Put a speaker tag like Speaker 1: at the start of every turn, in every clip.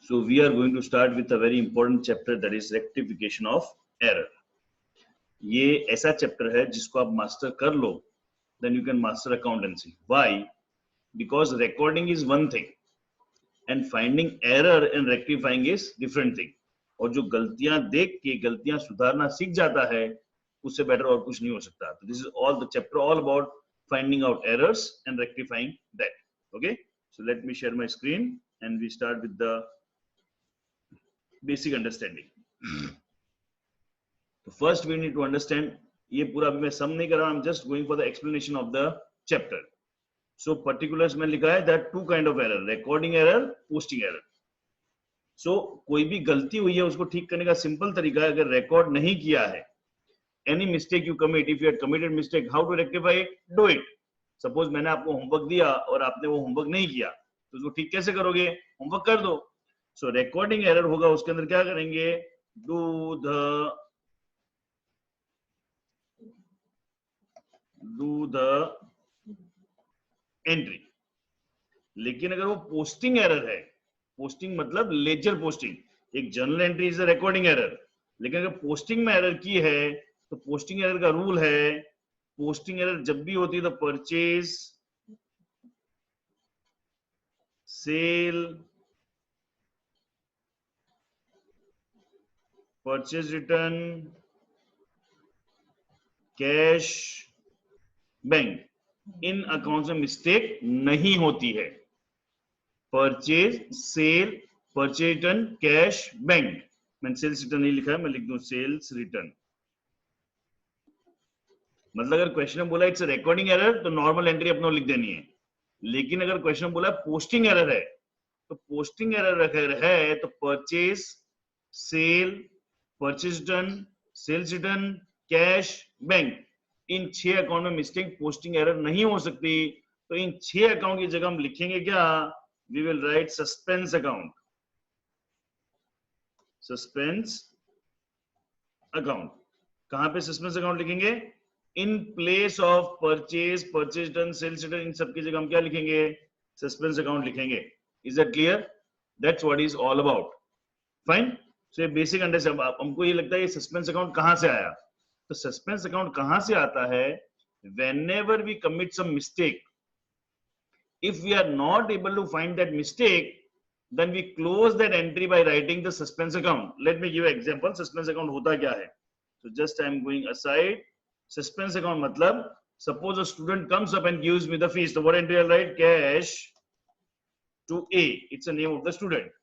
Speaker 1: So we are going to start with a very important chapter, that is rectification of error. ये ऐसा chapter है जिसको आप master कर लो, then you can master accountancy. Why? Because recording is one thing and finding error and rectifying is different thing. और जो गलतियां देख के गलतियां सुधारना सीख जाता है, उससे बेटर और कुछ नहीं हो सकता. So this is all the chapter all about finding out errors and rectifying that. Okay, so let me share my screen and we start with the basic understanding. So first we need to understand, ये पूरा मैं सम नहीं कर रहा, I'm just going for the explanation of the chapter. So particulars में लिखा है that two kind of error, recording error, posting error. So कोई भी गलती हुई है उसको ठीक करने का सिंपल तरीका है, अगर रिकॉर्ड नहीं किया है, any mistake you commit, if you had committed mistake, how to rectify it? Do it. Suppose मैंने आपको होमवर्क दिया और आपने वो होमवर्क नहीं किया, तो उसको ठीक कैसे करोगे? होमवर्क कर दो. So recording error होगा, उसके अंदर क्या करेंगे? Do the entry. लेकिन अगर वो पोस्टिंग एरर है, पोस्टिंग मतलब लेजर पोस्टिंग, एक journal entry is a recording error, लेकिन अगर पोस्टिंग में एरर की है तो पोस्टिंग एरर का रूल है, पोस्टिंग एरर जब भी होती है तो purchase, sale, purchase return, cash, bank, इन अकाउंट्स में मिस्टेक नहीं होती है. Purchase, sale, purchase return, cash, bank. मैंने सेल्स रिटर्न नहीं लिखा है, मैं लिख दूं सेल्स रिटर्न. मतलब अगर क्वेश्चन में बोला इट्स रिकॉर्डिंग एरर तो नॉर्मल एंट्री अपना लिख देनी है, लेकिन अगर क्वेश्चन में बोला पोस्टिंग एरर है तो पोस्टिंग एरर अगर है तो purchase, sale, purchase return, sales return, cash, bank, इन 6 अकाउंट में मिस्टेक पोस्टिंग एरर नहीं हो सकती. तो इन 6 अकाउंट की जगह हम लिखेंगे क्या? We will write suspense account. Suspense account. कहां पे सस्पेंस अकाउंट लिखेंगे? In place of purchase, purchase return, sales return, इन सब की जगह हम क्या लिखेंगे? सस्पेंस अकाउंट लिखेंगे. Is that clear? That's what is all about. Fine. So ये बेसिक अंडरस्टैंड. हमको ये लगता है ये सस्पेंस अकाउंट कहां से आया? तो सस्पेंस अकाउंट कहां से आता है? whenever we commit some mistake, if we are not able to find that mistake, then we close that entry by writing the suspense account. Let me give you example. suspense account होता क्या है? So just I am going aside. suspense account मतलब suppose a student comes up and gives me the fees, so what entry I'll write? cash to A. It's the name of the student.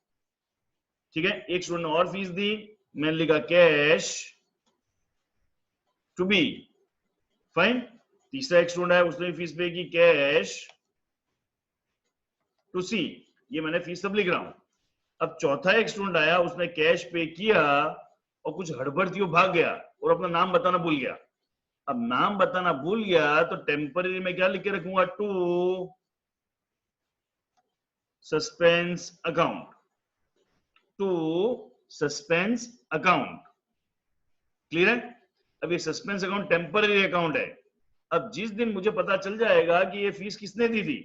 Speaker 1: ठीक है, एक student ने और fees दी, मैंने लिखा cash to be. Fine. तीसरा एक स्टूडेंट है, उसने फीस पे की, कैश टू सी. ये मैंने फीस सब लिख रहा हूं. अब चौथा एक स्टूडेंट आया, उसने कैश पे किया और कुछ हड़बड़ थी, वो भाग गया और अपना नाम बताना भूल गया. अब नाम बताना भूल गया तो टेम्पररी में क्या लिख के रखूंगा? To suspense account. To suspense account. Clear है? अब ये सस्पेंस अकाउंट टेम्पररी अकाउंट है. अब जिस दिन मुझे पता चल जाएगा कि ये फीस किसने दी थी,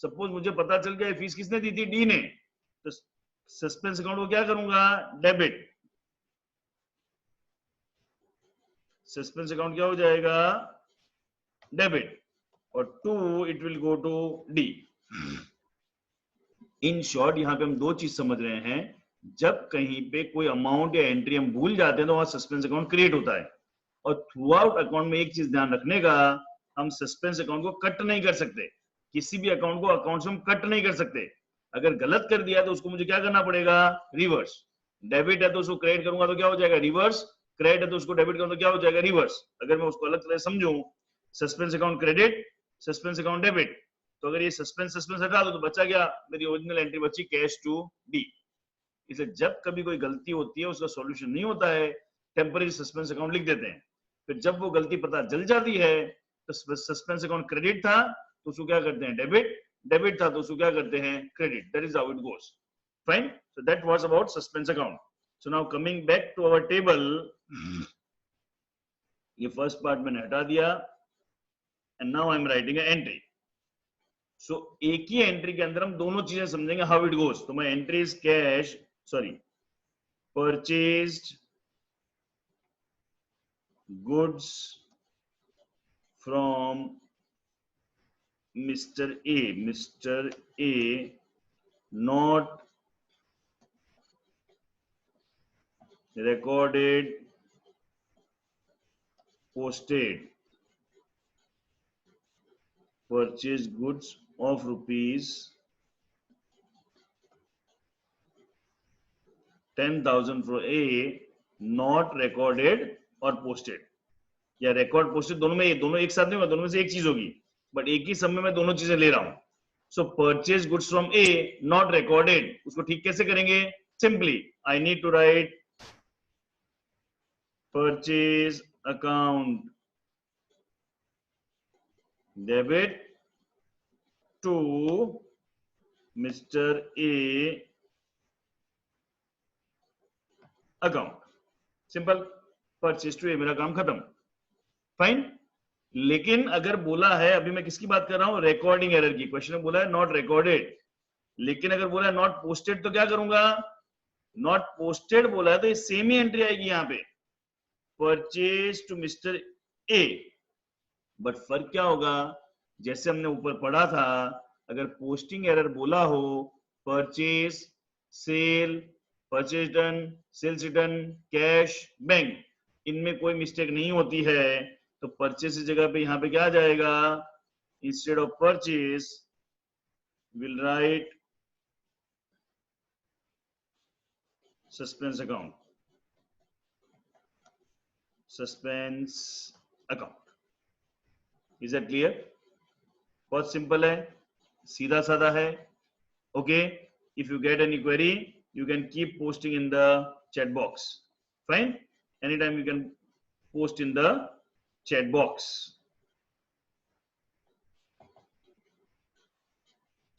Speaker 1: सपोज मुझे पता चल गया ये फीस किसने दी थी? डी ने, तो सस्पेंस अकाउंट को क्या करूंगा? डेबिट. सस्पेंस अकाउंट क्या हो जाएगा? डेबिट. और to it will go to D. In short यहां पे हम दो चीज समझ रहे हैं. जब कहीं पे कोई अमाउंट या एंट्री हम भूल जाते हैं तो वहां सस्पेंस अकाउंट क्रिएट होता है. और थ्रू आउट अकाउंट में एक चीज ध्यान रखने का, हम सस्पेंस अकाउंट को कट नहीं कर सकते. किसी भी अकाउंट को अकाउंट से हम कट नहीं कर सकते. अगर गलत कर दिया तो उसको मुझे क्या करना पड़ेगा? रिवर्स. डेबिट है तो उसको क्रेडिट करूंगा तो क्या हो जाएगा? रिवर्स. क्रेडिट है तो उसको डेबिट करूंगा तो क्या हो जाएगा? रिवर्स. अगर मैं उसको अलग तरह समझूं, suspense account credit, suspense account debit, तो अगर ये सस्पेंस हटा दो तो बचा क्या? मेरी ओरिजिनल एंट्री बची कैश टू डी. इसलिए जब कभी कोई गलती होती है, उसका सॉल्यूशन नहीं होता है, टेम्पररी सस्पेंस अकाउंट लिख देते हैं. फिर जब वो गलती पता चल जाती है तो सस्पेंस अकाउंट क्रेडिट था तो उसको क्या करते हैं? डेबिट. डेबिट था तो उसको क्या करते हैं? Credit. That is how it goes. Fine. So that was about suspense account. So now coming back to our table, ये फर्स्ट पार्ट मैंने हटा दिया and now I am writing a entry. So एक ही एंट्री के अंदर हम दोनों चीजें समझेंगे हाउ इट गोस. तो my entry is cash, sorry, purchased goods from Mr. A not recorded, posted. Purchased goods of rupees 10,000 for A not recorded और posted, या record posted दोनों में, दोनों एक साथ नहीं होगा, दोनों में से एक चीज होगी, बट एक ही समय में दोनों चीजें ले रहा हूं. So purchase goods from A not recorded, उसको ठीक कैसे करेंगे? Simply I need to write purchase account debit to Mr. A account. Simple, purchase to A, मेरा काम खत्म. फाइन. लेकिन अगर बोला है, अभी मैं किसकी बात कर रहा हूं? रिकॉर्डिंग एरर की. क्वेश्चन में बोला है नॉट रिकॉर्डेड, लेकिन अगर बोला है नॉट पोस्टेड तो क्या करूंगा? नॉट पोस्टेड बोला है तो ये सेम ही एंट्री आएगी यहां पे, purchase to mister A. But फर्क क्या होगा? जैसे हमने ऊपर पढ़ा था, अगर पोस्टिंग एरर बोला हो, purchase, sale, purchase done, sales return, cash, bank, इनमें कोई मिस्टेक नहीं होती है, तो परचेज की जगह पे यहां पे क्या आ जाएगा? Instead of purchase will write suspense account. Suspense account. Is that clear? बहुत सिंपल है, सीधा साधा है. Okay, if you get any query you can keep posting in the chat box. Fine, anytime you can post in the chat box.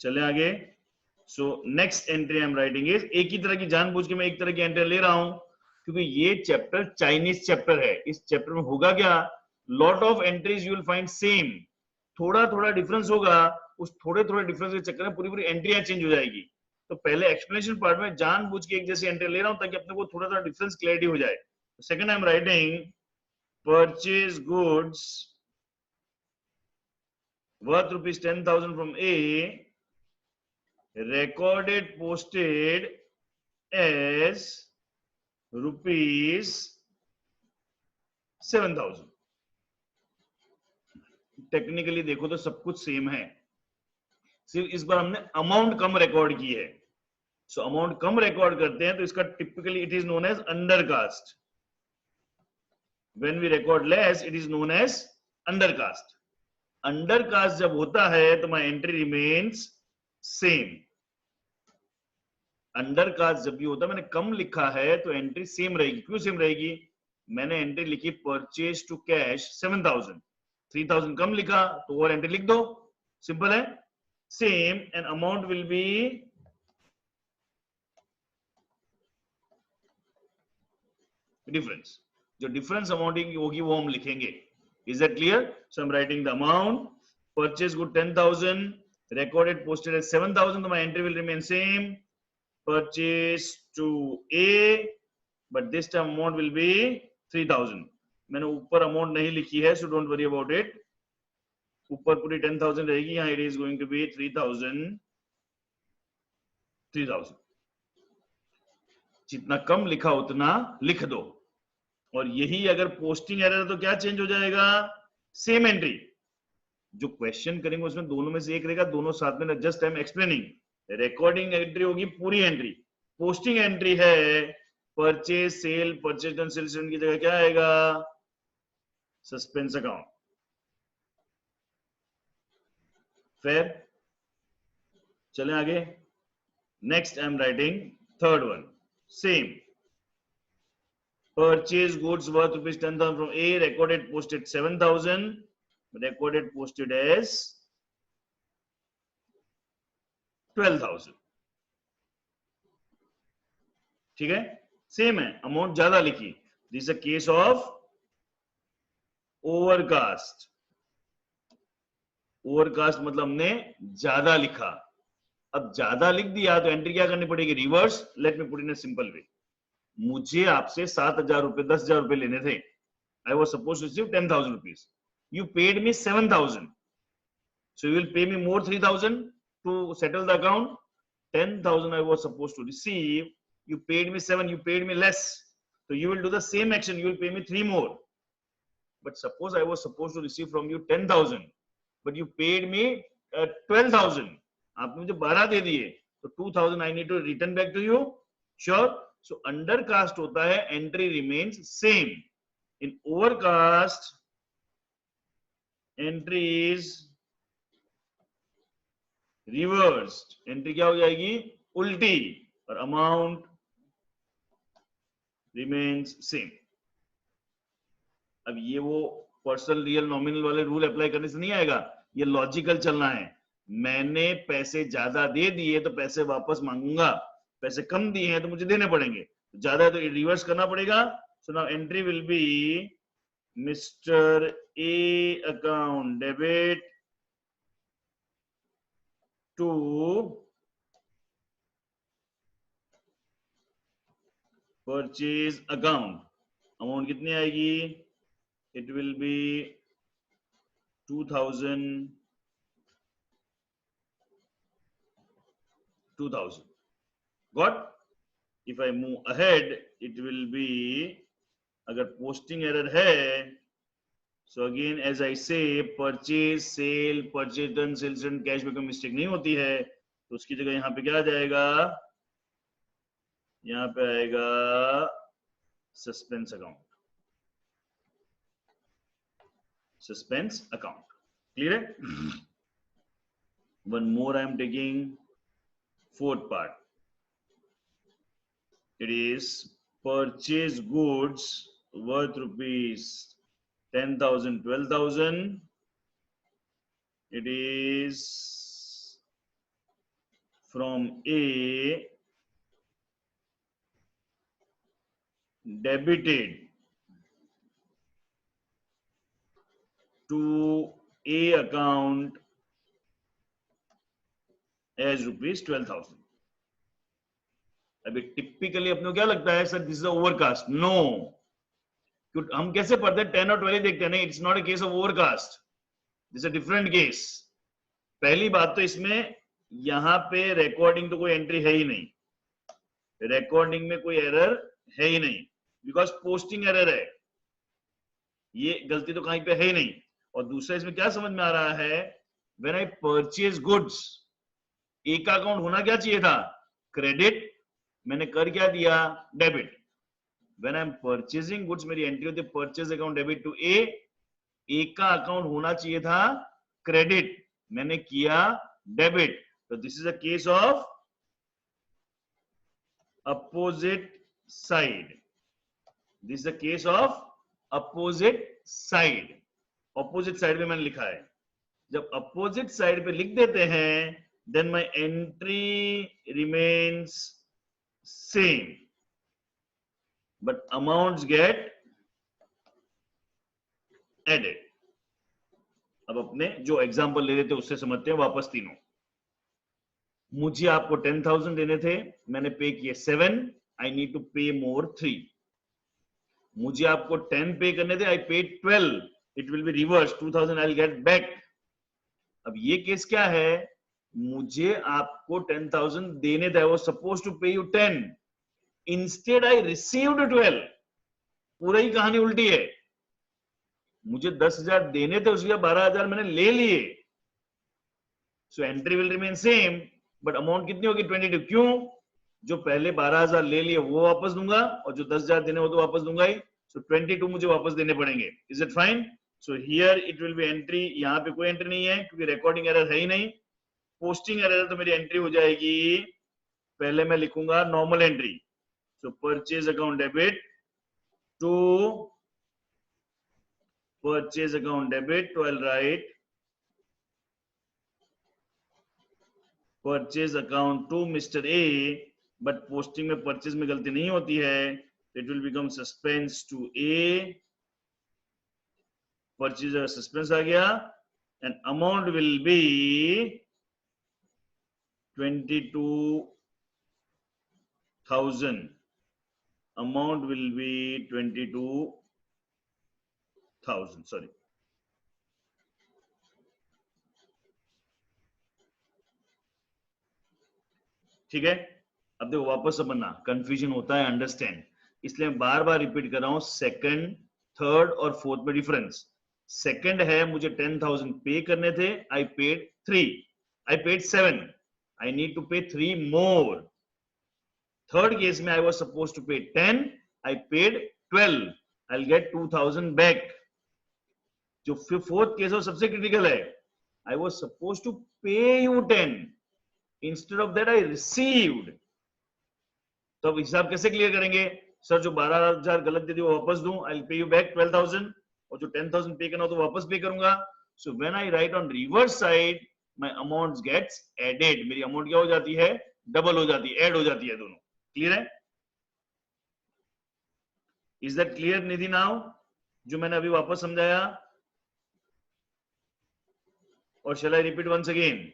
Speaker 1: चले आगे. So next entry I am writing is, एक ही तरह की, जानबूझ के मैं एक तरह की एंट्री ले रहा हूं क्योंकि ये चैप्टर चाइनीज चैप्टर है. इस चैप्टर में होगा क्या? Lot of entries you will find same, थोड़ा थोड़ा डिफरेंस होगा. उस थोड़े थोड़े डिफरेंस के चक्कर में पूरी पूरी एंट्रियां चेंज हो जाएगी. तो पहले एक्सप्लेनेशन पार्ट में जानबूझ के एक जैसी एंट्री ले रहा हूं ताकि अपने को थोड़ा थोड़ा डिफरेंस क्लैरिटी हो जाए. Second I am writing purchase goods worth rupees 10,000 from A, recorded posted as rupees 7,000. Technically देखो तो सब कुछ सेम है, सिर्फ इस बार हमने अमाउंट कम रिकॉर्ड की है. सो अमाउंट कम रिकॉर्ड करते हैं तो इसका typically it is known as undercast. When we record less it is known as undercast. Undercast जब होता है तो my entry remains same. Undercast जब भी होता है, मैंने कम लिखा है तो एंट्री सेम रहेगी. क्यों सेम रहेगी? मैंने एंट्री लिखी परचेज टू कैश 7,000, 3,000 कम लिखा तो और एंट्री लिख दो. सिंपल है. Same and amount will B difference. जो डिफरेंस अमाउंटिंग होगी वो हम लिखेंगे. Is that clear? So I am writing the amount. Purchase good 10,000, recorded posted as 7,000, so my entry will remain same. Purchase to A, but this time amount will be 3,000. मैंने ऊपर amount नहीं लिखी है, so don't worry about it. ऊपर पूरी 10,000 रहेगी, यहाँ it is going to be 3,000. जितना कम लिखा उतना लिख दो. और यही अगर पोस्टिंग एरर तो क्या चेंज हो जाएगा? Same entry. जो क्वेश्चन करेंगे उसमें दोनों में से एक रहेगा, दोनों साथ में. Just I am explaining. Recording entry होगी पूरी एंट्री. पोस्टिंग एंट्री है purchase, sale, purchase done, sales done की जगह क्या आएगा? Suspense account. फेयर? चलें आगे. Next I am writing third one. Same. Purchase goods worth rupees 10,000 from A, recorded posted 7,000, recorded posted as 12,000. ठीक है, सेम है, अमाउंट ज्यादा लिखी. This a case of overcast. Overcast मतलब हमने ज्यादा लिखा. अब ज्यादा लिख दिया तो एंट्री क्या करनी पड़ेगी, reverse. Let me put in a simple way. मुझे आपसे 7,000 रुपए 10,000 रुपए लेने थे। I was supposed to receive 10,000 rupees. You paid me 7,000. So you will pay me more 3,000 to settle the account. 10,000 I was supposed to receive. You paid me 7. You paid me less. So you will do the same action. You will pay me 3 more. But suppose I was supposed to receive from you 10,000, but you paid me 12,000. आपने मुझे 12 दे दिए, तो 2,000 I need to return back to you. Sure. So undercast होता है entry remains same. In overcast, entry is reversed. Entry क्या हो जाएगी, उल्टी, और amount remains same. अब ये वो पर्सनल रियल नॉमिनल वाले रूल अप्लाई करने से नहीं आएगा, ये लॉजिकल चलना है। मैंने पैसे ज्यादा दे दिए तो पैसे वापस मांगूंगा, पैसे कम दिए हैं तो मुझे देने पड़ेंगे, ज्यादा है तो रिवर्स करना पड़ेगा। So now entry will be Mr. A account debit to purchase account. Amount कितनी आएगी? It will be 2,000. 2,000. Got? If I move ahead, it will be, अगर posting error है, so again as I say, purchase, sale, purchase return, sales return, cash में कोई mistake नहीं होती है, तो उसकी जगह यहाँ पे क्या आ जाएगा, यहाँ पे आएगा suspense account. Suspense account. Clear है? One more I am taking, fourth part. It is purchase goods worth rupees 10,000, 12,000. It is from A debited to A account as rupees 12,000. अभी टिपिकली अपने को क्या लगता है, sir this is overcast? No, हम कैसे पढ़ते हैं 10 और 12 देखते हैं, नहीं, it's not a case of overcast, this a different case. पहली बात तो इसमें यहाँ पे रिकॉर्डिंग तो कोई एंट्री है ही नहीं, रिकॉर्डिंग में कोई एरर है ही नहीं, बिकॉज पोस्टिंग एरर है, ये गलती तो कहीं पे है ही नहीं। और दूसरा इसमें क्या समझ में आ रहा है, व्हेन आई परचेज गुड्स, एक अकाउंट होना क्या चाहिए था, क्रेडिट, मैंने कर क्या दिया, debit. When I am purchasing goods, मेरी एंट्री होती है परचेज अकाउंट डेबिट टू ए, एक का अकाउंट होना चाहिए था क्रेडिट, मैंने किया डेबिट, तो this is a case of opposite side, this is a case of opposite side. Opposite side में मैंने लिखा है, जब अपोजिट साइड पे लिख देते हैं, then my entry remains same, but amounts get added. अब अपने जो एग्जांपल ले रहे थे उससे समझते हैं वापस तीनों। मुझे आपको 10,000 देने थे, मैंने पे किए 7, आई नीड टू पे मोर 3। मुझे आपको 10 पे करने थे, I paid 12, it will be reverse, 2,000 I will get back. अब ये केस क्या है, मुझे आपको 10,000 देने थे, आई वाज सपोज्ड टू पे यू 10, इंस्टेड आई रिसीव्ड 12। पूरा ही कहानी उल्टी है, मुझे 10,000 देने थे, उसके 12,000 मैंने ले लिए। So entry will remain same, but amount कितनी होगी, 22। क्यों, जो पहले 12,000 ले लिए वो वापस दूंगा, और जो 10,000 देने वो तो वापस दूंगा ही, सो 22 मुझे वापस देने पड़ेंगे। Is it fine? So here it will B entry, यहाँ पे कोई एंट्री नहीं है क्योंकि रिकॉर्डिंग एरर है ही नहीं। पोस्टिंग एरर तो मेरी एंट्री हो जाएगी, पहले मैं लिखूंगा normal entry, so purchase account debit to purchase account debit, तो I will write purchase account to mister A, but posting में परचेज में गलती नहीं होती है, it will become suspense to A, purchase suspense आ गया, and amount will be 22,000, amount will be 22,000, sorry. ठीक है, अब देखो वापस समझना, कंफ्यूजन होता है, अंडरस्टैंड, इसलिए बार बार रिपीट कर रहा हूं, सेकंड, थर्ड और फोर्थ में डिफरेंस। सेकंड है मुझे 10,000 पे करने थे, I paid 3, I paid 7, I need to pay 3 more. Third case में आई वाज सपोज्ड टू पे 10, I paid 12, I will get 2,000 back. जो फोर्थ केस है सबसे क्रिटिकल है, आई वाज सपोज्ड टू पे you 10, instead of that I received. तो अब हिसाब कैसे क्लियर करेंगे? सर जो 12,000 गलत दे दी वो वापस दूं, I will pay you back 12,000, और जो 10,000 पे करना हो तो वापस पे करूंगा। So when I write on reverse side, my amount gets added, मेरी अमाउंट क्या हो जाती है? डबल हो जाती है, ऐड हो जाती है दोनों। क्लियर है? Is that clear Nidhi now, जो मैंने अभी वापस समझाया? और shall I repeat once again?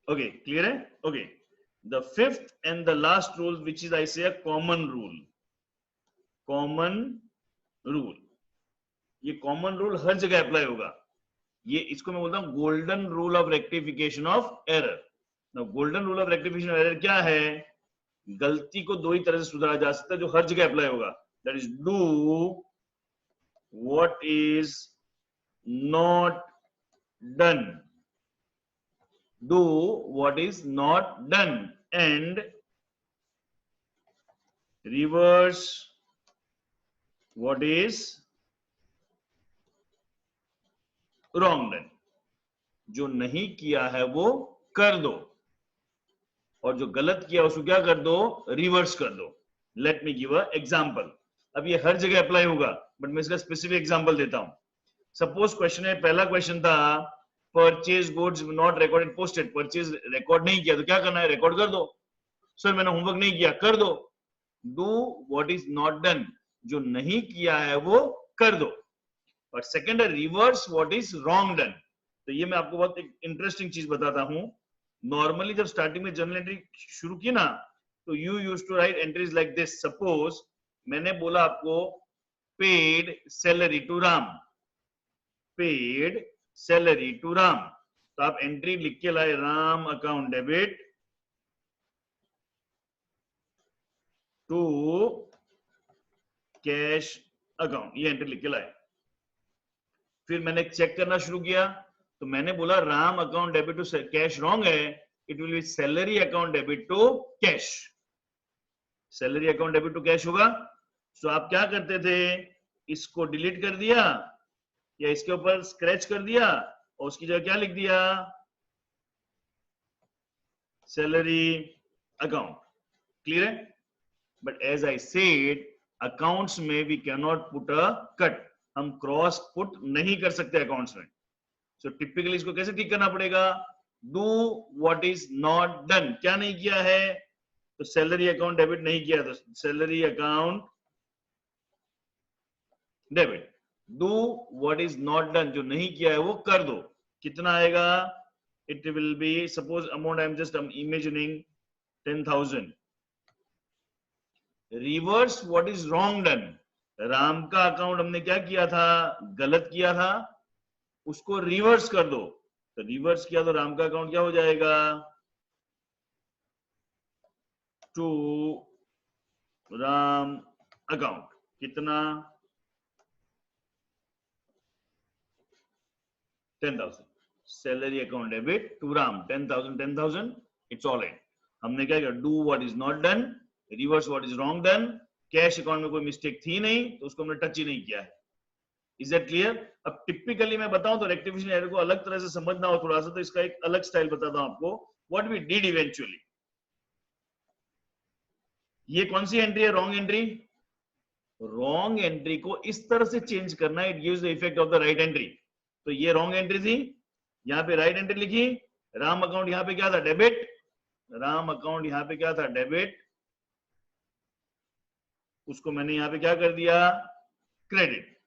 Speaker 1: Okay, clear है? Okay, the fifth and the last rule, which is I say a common rule, common rule, ये कॉमन रूल हर जगह अप्लाई होगा। ये इसको मैं बोलता हूं golden rule of rectification of error. Golden rule of rectification of error क्या है? गलती को दो ही तरह से सुधारा जा सकता है, जो हर जगह अप्लाई होगा। That is do what is not done, do what is not done, and reverse what is wrong done। जो नहीं किया है वो कर दो, और जो गलत किया उसको क्या कर दो? रिवर्स कर दो। Let me give a example. अब ये हर जगह अप्लाई होगा, बट मैं इसका स्पेसिफिक एग्जांपल देता हूं। सपोज क्वेश्चन है, पहला क्वेश्चन था purchase goods not recorded posted, purchase record नहीं किया तो क्या करना है? रिकॉर्ड कर दो। सर मैंने होमवर्क नहीं किया, कर दो। Do what is not done, जो नहीं किया है वो कर दो। और सेकंड है reverse what is wrong done. तो ये मैं आपको बहुत इंटरेस्टिंग चीज बताता हूं। नॉर्मली जब स्टार्टिंग में जर्नल एंट्री शुरू की ना, तो you used to write entries like this. Suppose मैंने बोला आपको paid salary to Ram, paid salary to Ram, तो आप एंट्री लिख के लाए Ram account debit to cash account, ये एंट्री लिख के लाए। फिर मैंने चेक करना शुरू किया, तो मैंने बोला Ram account debit to cash wrong है, it will be salary account debit to cash, salary account debit to cash होगा। सो आप क्या करते थे? इसको डिलीट कर दिया या इसके ऊपर स्क्रैच कर दिया और उसकी जगह क्या लिख दिया? Salary account. क्लियर है? But as I said, accounts में we can not put a cut, हम क्रॉस पुट नहीं कर सकते अकाउंट्स में। सो टिपिकली इसको कैसे ठीक करना पड़ेगा? Do what is not done, क्या नहीं किया है? तो सैलरी अकाउंट डेबिट नहीं किया, तो salary account debit. Do what is not done, जो नहीं किया है वो कर दो। कितना आएगा? It will B, suppose amount I am just imagining 10,000। Reverse what is wrong done, Ram का अकाउंट हमने क्या किया था? गलत किया था, उसको रिवर्स कर दो। तो रिवर्स किया तो राम का अकाउंट क्या हो जाएगा? टू राम अकाउंट, कितना? 10,000। Salary account debit to Ram 10,000, 10,000, it's all in. हमने क्या किया? Do what is not done, reverse what is wrong done. Cash account में कोई मिस्टेक थी नहीं, तो उसको हमने टच ही नहीं किया है। Is that clear? अब टिपिकली मैं बताऊं तो रेक्टिफिकेशन एरर को अलग तरह से समझना हो थोड़ा सा, तो इसका एक अलग स्टाइल बताता हूं आपको। व्हाट वी डिड इवेंचुअली, ये कौन सी एंट्री है? Wrong entry. रॉन्ग एंट्री को इस तरह से चेंज करना, it gives the effect of the right entry. तो ये रॉन्ग एंट्री थी, यहां पे राइट एंट्री लिखी, राम अकाउंट यहां पे क्या था? डेबिट। राम अकाउंट यहां पे क्या था? डेबिट। उसको मैंने यहां पे क्या कर दिया? क्रेडिट।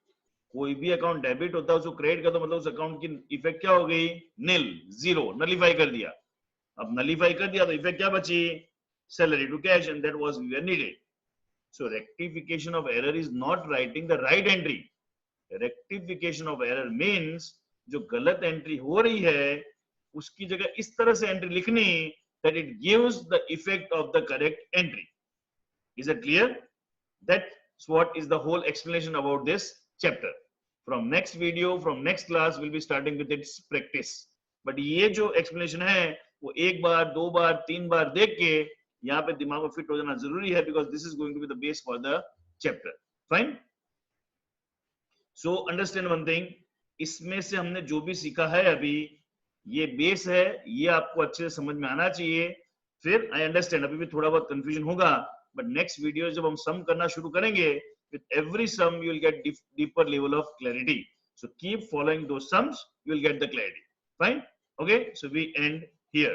Speaker 1: कोई भी अकाउंट डेबिट होता है उसको क्रेडिट कर दो मतलब उस अकाउंट की इफेक्ट क्या हो गई, नील, जीरो, नलीफाई कर दिया। अब नलीफाई कर दिया तो इफेक्ट क्या बची, salary to cash, and that was needed. So rectification of error is not writing the right entry. Rectification of error means जो गलत एंट्री हो रही है उसकी जगह इस तरह से एंट्री लिखनी that it gives the effect of the correct entry. Is it clear? That's what is the whole explanation about this chapter. From next video, from next class, we'll be starting with its practice. But ये जो explanation है वो एक बार, दो बार, तीन बार देख के यहाँ पे दिमाग में फिट हो जाना जरूरी है, because this is going to be the base for the chapter. Fine? So understand one thing. इसमें से हमने जो भी सीखा है अभी ये बेस है, ये आपको अच्छे से समझ में आना चाहिए। फिर आई अंडरस्टैंड अभी भी थोड़ा बहुत कंफ्यूजन होगा, बट नेक्स्ट वीडियो जब हम सम करना शुरू करेंगे, with every sum you will get deeper level of clarity. So keep following those sums, you will get the clarity. Fine, okay, so we end here.